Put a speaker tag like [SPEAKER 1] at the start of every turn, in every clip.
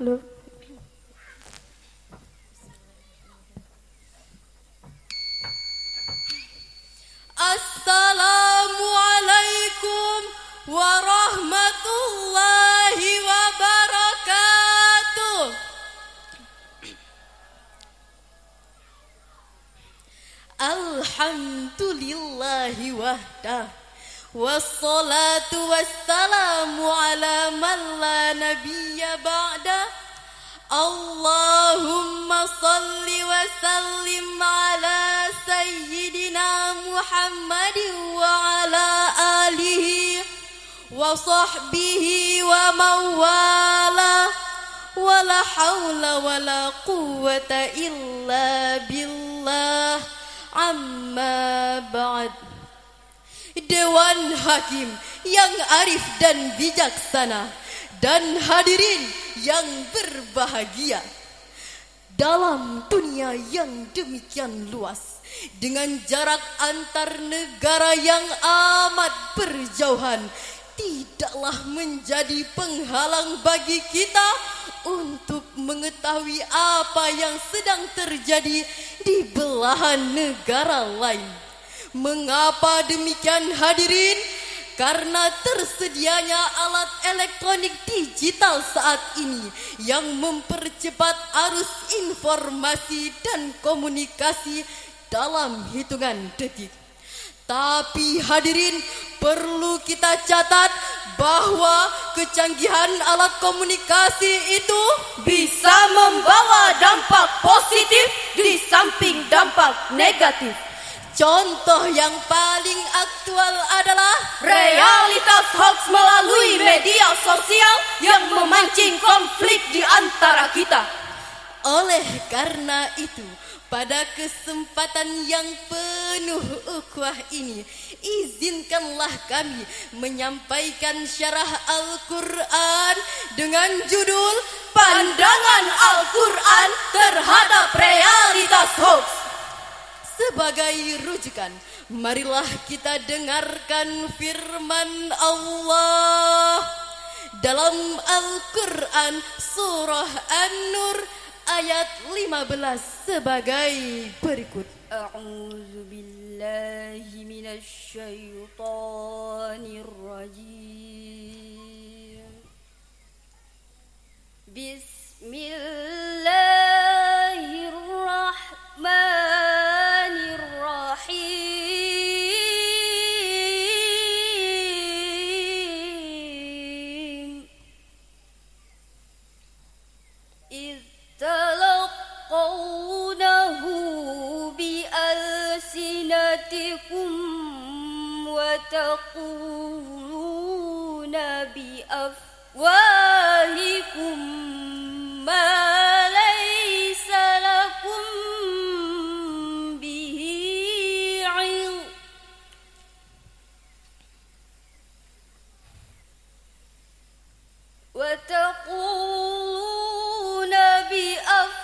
[SPEAKER 1] Lu.
[SPEAKER 2] Assalamualaikum warahmatullahi wabarakatuh. Alhamdulillahi wahdah, wassalatu wassalamu ala man la nabiyya ba'da. Allahumma salli wa sallim ala sayyidina Muhammadin wa ala alihi wa sahbihi wa mawala. Wa la hawla wa la quwwata illa billah. Amma ba'd. Dewan Hakim yang arif dan bijaksana dan hadirin yang berbahagia, dalam dunia yang demikian luas, dengan jarak antar negara yang amat berjauhan, tidaklah menjadi penghalang bagi kita untuk mengetahui apa yang sedang terjadi di belahan negara lain. Mengapa demikian hadirin? Karena tersedianya alat elektronik digital saat ini yang mempercepat arus informasi dan komunikasi dalam hitungan detik. Tapi hadirin, perlu kita catat bahwa kecanggihan alat komunikasi itu
[SPEAKER 3] bisa membawa dampak positif di samping dampak negatif.
[SPEAKER 2] Contoh yang paling aktual adalah
[SPEAKER 3] realitas hoax melalui media sosial yang memancing konflik di antara kita.
[SPEAKER 2] Oleh karena itu, pada kesempatan yang penuh ukhuwah ini, izinkanlah kami menyampaikan syarah Al-Quran dengan judul
[SPEAKER 3] Pandangan Al-Quran terhadap realitas hoax.
[SPEAKER 2] Sebagai rujukan, marilah kita dengarkan firman Allah dalam Al-Quran surah An-Nur ayat 15 sebagai berikut.
[SPEAKER 3] A'udzu billahi minasy syaithanir rajim. Bismillahirrahmanirrahim. إذ تلقونه بألسنتكم وتقولون بأفواهكم ما ليس لكم به علم وتقولون بأفواهكم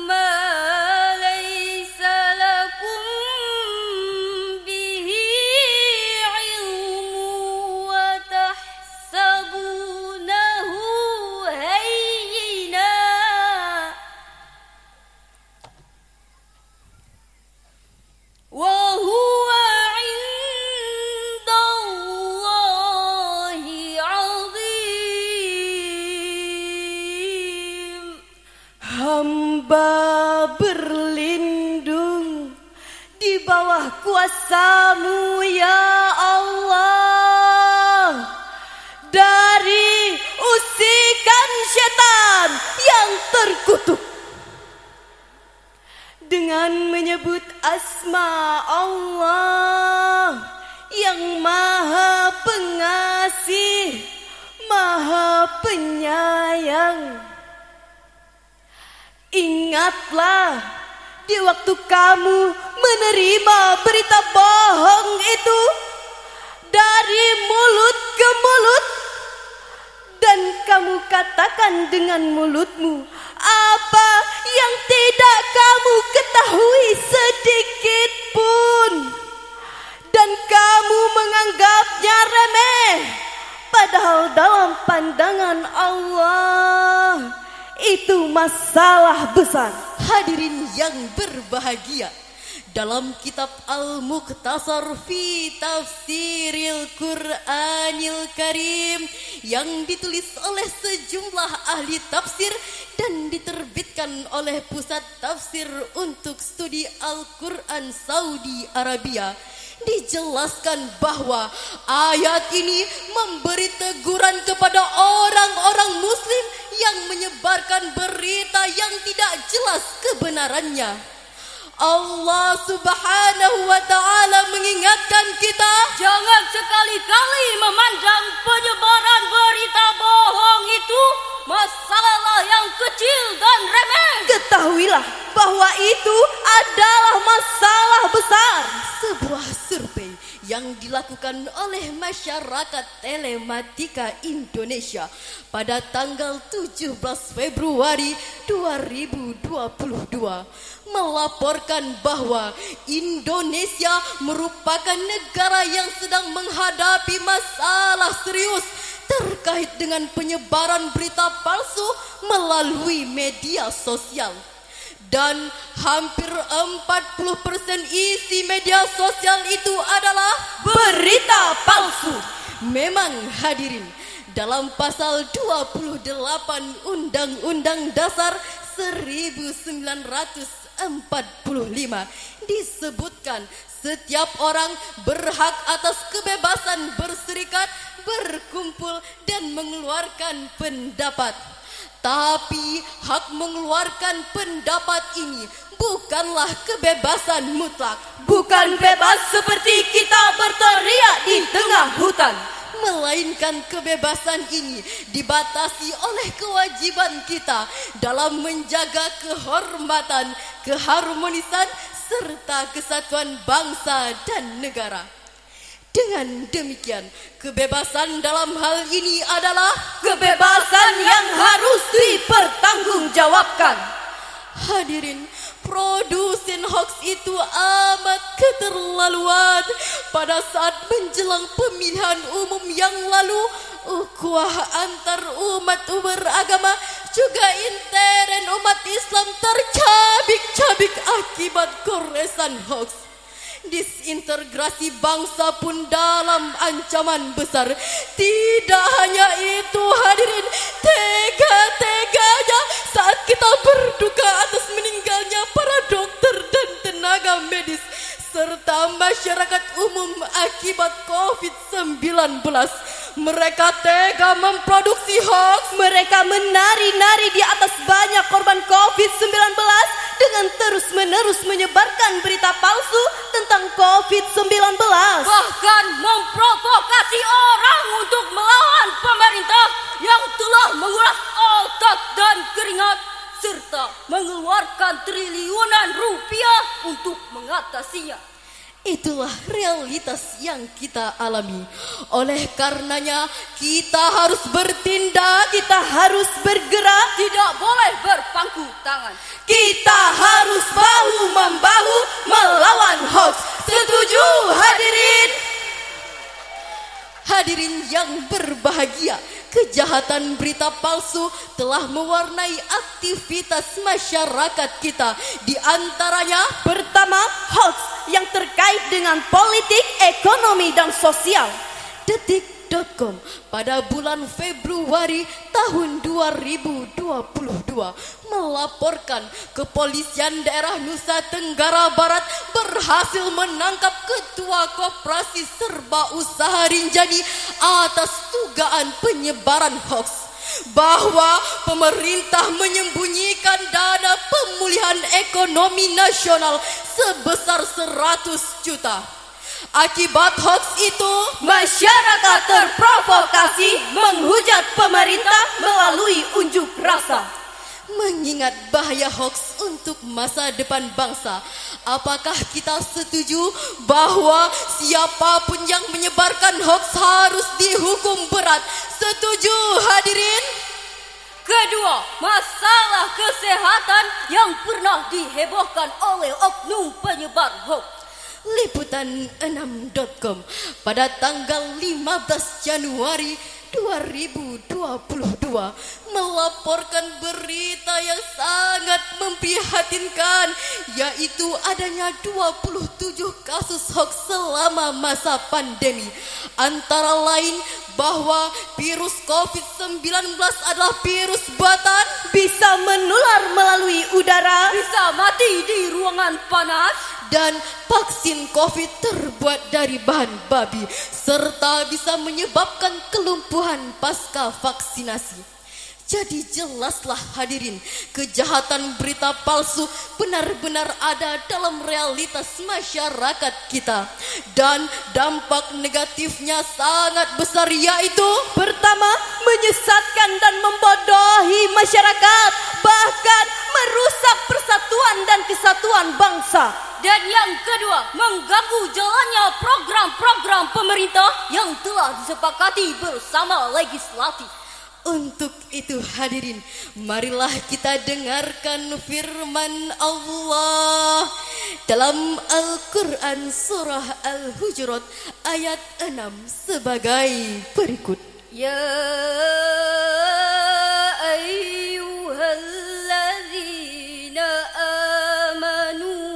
[SPEAKER 3] ما ليس لكم به علم وتحسبونه هينا وهو عند الله عظيم.
[SPEAKER 1] Hamba berlindung di bawah kuasa-Mu ya Allah dari usikan setan yang terkutuk. Dengan menyebut asma Allah yang Maha Pengasih, Maha Penyayang. Ingatlah di waktu kamu menerima berita bohong itu dari mulut ke mulut, dan kamu katakan dengan mulutmu apa yang tidak kamu ketahui sedikit pun, dan kamu menganggapnya remeh, padahal dalam pandangan itu masalah besar.
[SPEAKER 2] Hadirin yang berbahagia, dalam kitab Al-Mukhtasar fi Tafsiril Qur'anil Karim yang ditulis oleh sejumlah ahli tafsir dan diterbitkan oleh Pusat Tafsir untuk Studi Al-Quran Saudi Arabia, dijelaskan bahwa ayat ini memberi teguran kepada orang-orang muslim yang menyebarkan berita yang tidak jelas kebenarannya. Allah Subhanahu wa ta'ala mengingatkan kita,
[SPEAKER 3] Jangan sekali-kali memandang penyebaran berita bohong itu masalah yang kecil dan remeh.
[SPEAKER 1] Ketahuilah bahwa itu adalah masalah besar.
[SPEAKER 2] sebuah survei yang dilakukan oleh masyarakat telematika Indonesia pada tanggal 17 Februari 2022 melaporkan bahwa Indonesia merupakan negara yang sedang menghadapi masalah serius terkait dengan penyebaran berita palsu melalui media sosial. Dan hampir 40% isi media sosial itu adalah
[SPEAKER 1] Berita palsu.
[SPEAKER 2] Memang hadirin, dalam pasal 28 Undang-Undang Dasar 1945 disebutkan setiap orang berhak atas kebebasan berserikat, berkumpul dan mengeluarkan pendapat. Tapi hak mengeluarkan pendapat ini bukanlah kebebasan mutlak,
[SPEAKER 1] Bukan bebas seperti kita berteriak di tengah hutan.
[SPEAKER 2] melainkan kebebasan ini dibatasi oleh kewajiban kita dalam menjaga kehormatan, keharmonisan, serta kesatuan bangsa dan negara. Dengan demikian, kebebasan dalam hal ini adalah
[SPEAKER 1] Kebebasan yang harus dipertanggungjawabkan.
[SPEAKER 2] hadirin. Produsen hoax itu amat keterlaluan. Pada saat menjelang pemilihan umum yang lalu, ukhuwah antar umat beragama juga intern umat Islam tercabik-cabik akibat goresan hoax. Disintegrasi bangsa pun dalam ancaman besar. Tidak hanya itu hadirin, tega-teganya saat kita berduka atas meninggalnya para dokter dan tenaga medis serta masyarakat umum akibat COVID-19. Mereka tega memproduksi hoax.
[SPEAKER 1] Mereka menari-nari di atas banyak korban COVID-19 dengan terus-menerus menyebarkan berita palsu tentang COVID-19.
[SPEAKER 3] Bahkan memprovokasi orang untuk melawan pemerintah yang telah menguras otak dan keringat serta mengeluarkan triliunan rupiah untuk mengatasinya.
[SPEAKER 2] Itulah realitas yang kita alami. Oleh karenanya kita harus bertindak,
[SPEAKER 1] Kita harus bergerak.
[SPEAKER 3] Tidak boleh berpangku tangan.
[SPEAKER 1] Kita harus bahu-membahu melawan hoax. Setuju hadirin?
[SPEAKER 2] Hadirin yang berbahagia, kejahatan berita palsu telah mewarnai aktivitas masyarakat kita. Di antaranya,
[SPEAKER 1] Pertama, hoax yang terkait dengan politik, ekonomi, dan sosial.
[SPEAKER 2] Detik.com pada bulan Februari tahun 2022 melaporkan kepolisian daerah Nusa Tenggara Barat berhasil menangkap ketua koperasi serba usaha Rinjani atas dugaan penyebaran hoax bahwa pemerintah menyembunyikan dana pemulihan ekonomi nasional sebesar 100 juta. Akibat hoax itu,
[SPEAKER 1] Masyarakat terprovokasi menghujat pemerintah melalui unjuk rasa.
[SPEAKER 2] mengingat bahaya hoax untuk masa depan bangsa, apakah kita setuju bahwa siapapun yang menyebarkan hoax harus dihukum berat? Setuju hadirin?
[SPEAKER 3] Kedua, masalah kesehatan yang pernah dihebohkan oleh oknum penyebar hoax.
[SPEAKER 2] Liputan6.com pada tanggal 15 Januari 2022 melaporkan berita yang sangat memprihatinkan, yaitu adanya 27 kasus hoax selama masa pandemi. Antara lain bahwa virus COVID-19 adalah virus buatan,
[SPEAKER 1] bisa menular melalui udara,
[SPEAKER 3] bisa mati di ruangan panas,
[SPEAKER 2] dan vaksin COVID terbuat dari bahan babi, serta bisa menyebabkan kelumpuhan pasca vaksinasi. Jadi jelaslah hadirin, kejahatan berita palsu benar-benar ada dalam realitas masyarakat kita. Dan dampak negatifnya sangat besar, yaitu
[SPEAKER 1] pertama, menyesatkan dan membodohi masyarakat, bahkan merusak persatuan dan kesatuan bangsa.
[SPEAKER 3] dan yang kedua, mengganggu jalannya program-program pemerintah yang telah disepakati bersama legislatif.
[SPEAKER 2] Untuk itu hadirin, marilah kita dengarkan firman Allah dalam Al-Quran surah Al-Hujurat ayat 6 sebagai berikut.
[SPEAKER 3] Ya ayyuhalladzina amanu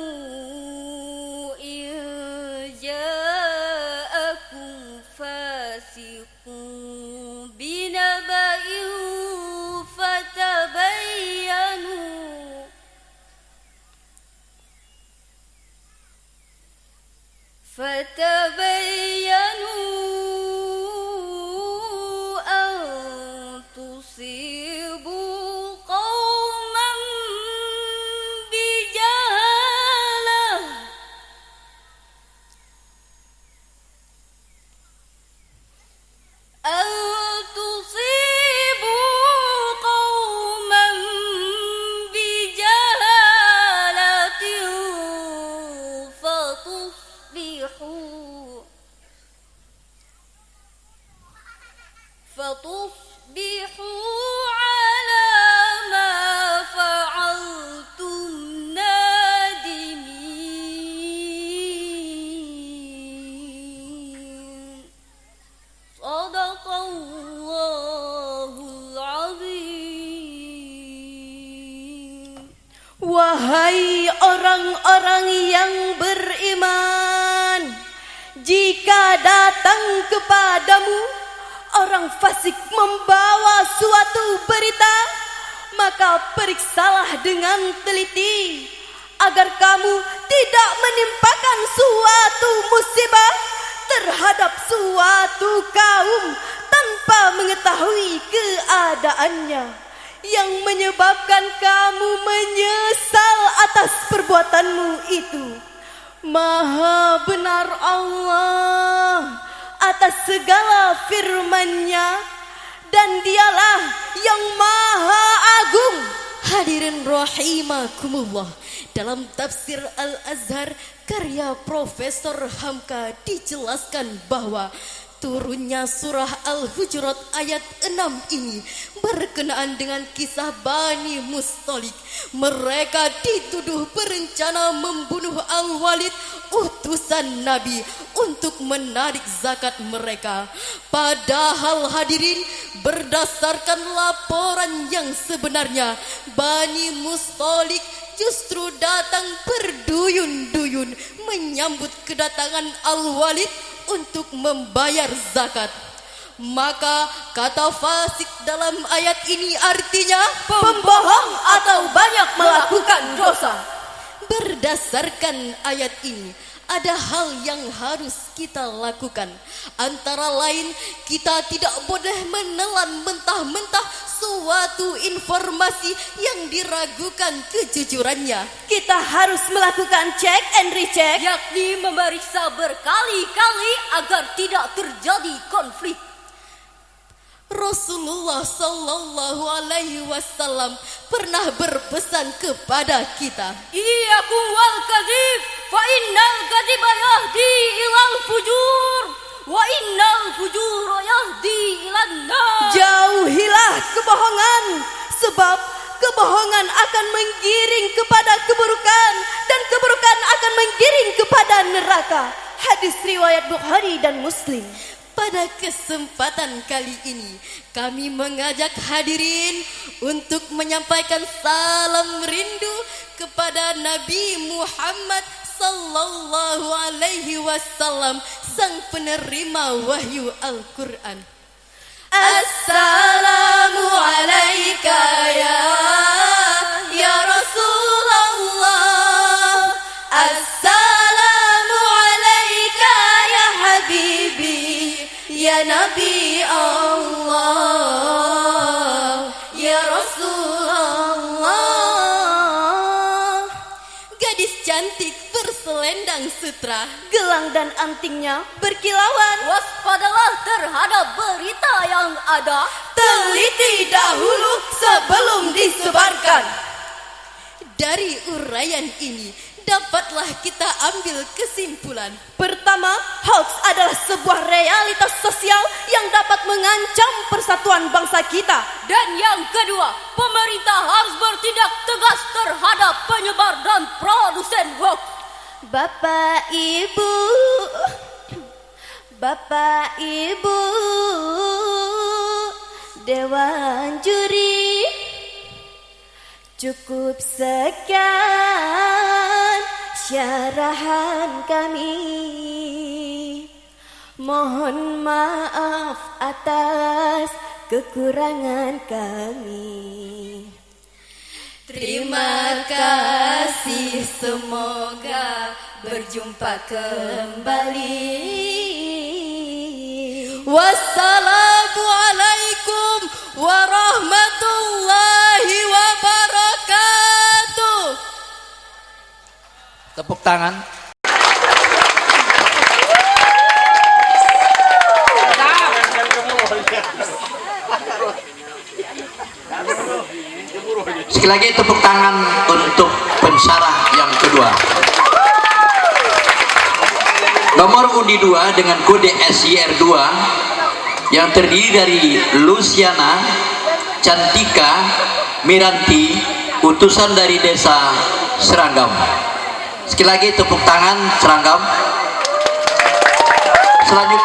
[SPEAKER 3] in ja'akum fasiqun binaba'in fatabayyanu an tusibu qauman bijahalah an tusibu qauman bijahalatin fatusbihu ala ma fa'altum nadimin. Shadaqallahul azim.
[SPEAKER 1] Wahai orang-orang yang beriman, jika datang kepadamu orang fasik membawa suatu berita, maka periksalah dengan teliti agar kamu tidak menimpakan suatu musibah terhadap suatu kaum tanpa mengetahui keadaannya, yang menyebabkan kamu menyesal atas perbuatanmu itu. Maha benar Allah atas segala firman-Nya, dan Dialah yang Maha Agung.
[SPEAKER 2] Hadirin rahimakumullah, dalam tafsir Al-Azhar karya Profesor Hamka dijelaskan bahwa turunnya surah Al-Hujurat ayat 6 ini berkenaan dengan kisah Bani Mustalik. Mereka dituduh berencana membunuh Al-Walid, utusan Nabi, untuk menarik zakat mereka. Padahal hadirin, berdasarkan laporan yang sebenarnya, Bani Mustalik justru datang berduyun-duyun menyambut kedatangan Al-Walid untuk membayar zakat. Maka kata fasik dalam ayat ini artinya
[SPEAKER 1] Pembohong atau banyak melakukan dosa.
[SPEAKER 2] Berdasarkan ayat ini, ada hal yang harus kita lakukan. Antara lain, kita tidak boleh menelan mentah-mentah suatu informasi yang diragukan kejujurannya.
[SPEAKER 1] Kita harus melakukan check and recheck,
[SPEAKER 3] Yakni memeriksa berkali-kali agar tidak terjadi konflik.
[SPEAKER 2] Rasulullah Sallallahu Alaihi Wasallam pernah berpesan kepada kita,
[SPEAKER 3] Iyyakum wal kadzib, fa innal kadziba yahdi ilal fujur, wa innal fujura yahdi ilan nar.
[SPEAKER 1] jauhilah kebohongan, sebab kebohongan akan menggiring kepada keburukan, dan keburukan akan menggiring kepada neraka. Hadis riwayat Bukhari dan Muslim.
[SPEAKER 2] Pada kesempatan kali ini kami mengajak hadirin untuk menyampaikan salam rindu kepada Nabi Muhammad sallallahu alaihi wasallam, sang penerima wahyu Al-Quran. Assalamu alayka ya Rasulullah. Assalamu alayka ya Habibi, ya Nabi Allah, ya Rasulullah. Gadis cantik berselendang sutra,
[SPEAKER 1] Gelang dan antingnya berkilauan.
[SPEAKER 3] Waspadalah terhadap berita yang ada.
[SPEAKER 1] Teliti dahulu sebelum disebarkan.
[SPEAKER 2] Dari uraian ini dapatlah kita ambil kesimpulan.
[SPEAKER 1] Pertama, hoax adalah sebuah realitas sosial yang dapat mengancam persatuan bangsa kita.
[SPEAKER 3] Dan yang kedua, pemerintah harus bertindak tegas terhadap penyebar dan produsen hoax.
[SPEAKER 1] Bapak Ibu, Dewan Juri, cukup sekian syarahan kami. Mohon maaf atas kekurangan kami.
[SPEAKER 2] Terima kasih, semoga berjumpa kembali. Wassalamualaikum warahmatullahi wabarakatuh.
[SPEAKER 4] Tepuk tangan. Sekali lagi tepuk tangan untuk pensyarah yang kedua. Nomor undi 2 dengan kode SYR2 yang terdiri dari Luciana Cantika Miranti, utusan dari desa Seranggam. Sekali lagi tepuk tangan Seranggam. Selanjutnya